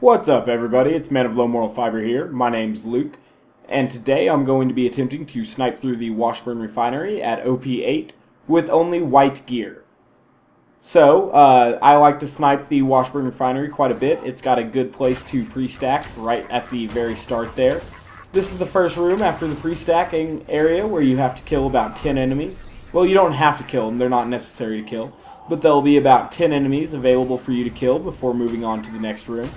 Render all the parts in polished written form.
What's up, everybody? It's Man of Low Moral Fiber here. My name's Luke, and today I'm going to be attempting to snipe through the Washburn refinery at OP8 with only white gear. So, I like to snipe the Washburn refinery quite a bit. It's got a good place to pre-stack right at the very start there. This is the first room after the pre-stacking area where you have to kill about 10 enemies. Well, you don't have to kill them, they're not necessary to kill, but there'll be about 10 enemies available for you to kill before moving on to the next room.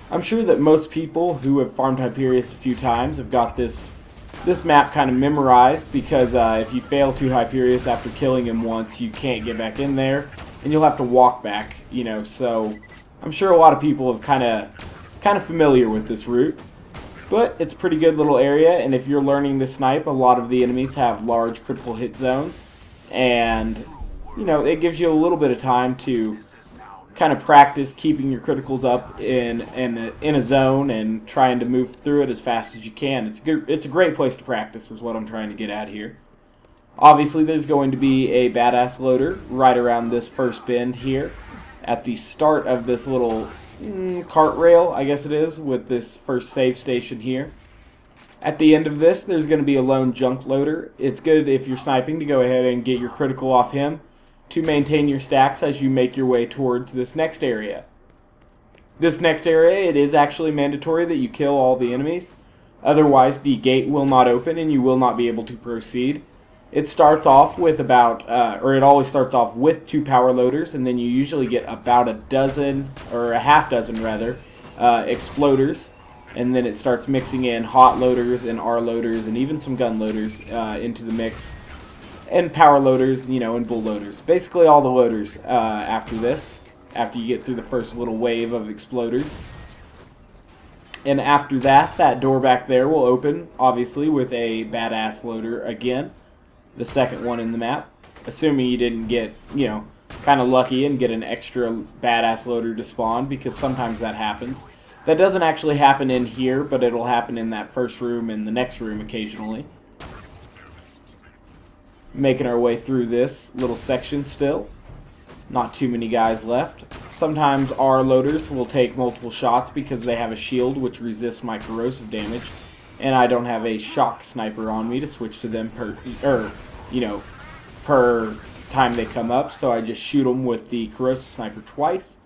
I'm sure that most people who have farmed Hyperius a few times have got this map kind of memorized, because if you fail to Hyperius after killing him once, you can't get back in there, and you'll have to walk back, you know, so I'm sure a lot of people have kind of familiar with this route. But it's a pretty good little area, and if you're learning to snipe, a lot of the enemies have large critical hit zones, and you know, it gives you a little bit of time to kind of practice keeping your criticals up in a zone and trying to move through it as fast as you can. It's a great place to practice, is what I'm trying to get at here. Obviously, there's going to be a badass loader right around this first bend here at the start of this little cart rail, I guess it is, with this first save station here. At the end of this, there's going to be a lone junk loader. It's good if you're sniping to go ahead and get your critical off him to maintain your stacks as you make your way towards this next area. This next area, it is actually mandatory that you kill all the enemies. Otherwise, the gate will not open and you will not be able to proceed. It starts off with about, it always starts off with 2 power loaders, and then you usually get about a dozen, or a half dozen rather, exploders. And then it starts mixing in hot loaders and R loaders and even some gun loaders into the mix. And power loaders, you know, and bull loaders. Basically all the loaders after this, after you get through the first little wave of exploders. And after that, that door back there will open, obviously, with a badass loader again. The second one in the map. Assuming you didn't get, you know, kind of lucky and get an extra badass loader to spawn, because sometimes that happens. That doesn't actually happen in here, but it'll happen in that first room and the next room occasionally. Making our way through this little section still. Not too many guys left. Sometimes our loaders will take multiple shots because they have a shield which resists my corrosive damage, and I don't have a shock sniper on me to switch to them per time they come up, so I just shoot them with the corrosive sniper twice.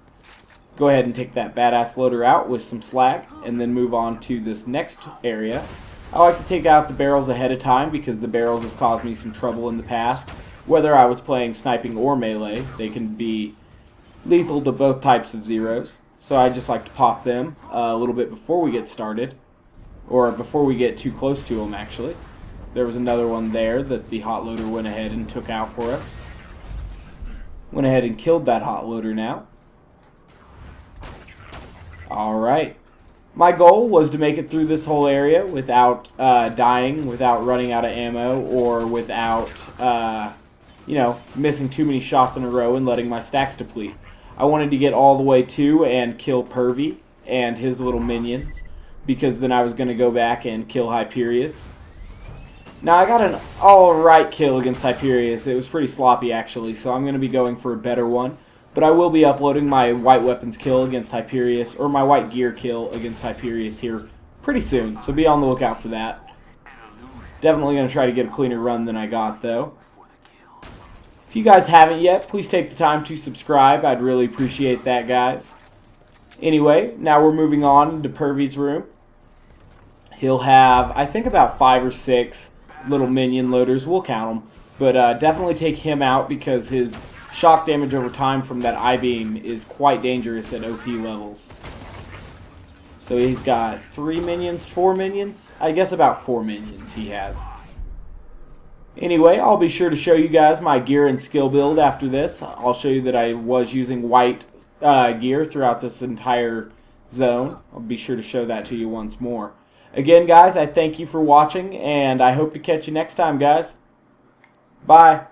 Go ahead and take that badass loader out with some slag, and then move on to this next area. I like to take out the barrels ahead of time because the barrels have caused me some trouble in the past. Whether I was playing sniping or melee, they can be lethal to both types of zeros. So I just like to pop them a little bit before we get started, or before we get too close to them actually. There was another one there that the hot loader went ahead and took out for us. Went ahead and killed that hot loader now. Alright. My goal was to make it through this whole area without dying, without running out of ammo, or without, you know, missing too many shots in a row and letting my stacks deplete. I wanted to get all the way to and kill Pervy and his little minions, because then I was going to go back and kill Hyperius. Now, I got an alright kill against Hyperius. It was pretty sloppy, actually, so I'm going to be going for a better one. But I will be uploading my white weapons kill against Hyperius, or my white gear kill against Hyperius here pretty soon, so be on the lookout for that. Definitely going to try to get a cleaner run than I got, though. If you guys haven't yet, please take the time to subscribe. I'd really appreciate that, guys. Anyway, now we're moving on to Pervy's room. He'll have, I think, about 5 or 6 little minion loaders. We'll count them. But definitely take him out because his shock damage over time from that I-beam is quite dangerous at OP levels. So he's got 3 minions, 4 minions? I guess about 4 minions he has. Anyway, I'll be sure to show you guys my gear and skill build after this. I'll show you that I was using white gear throughout this entire zone. I'll be sure to show that to you once more. Again, guys, I thank you for watching, and I hope to catch you next time, guys. Bye.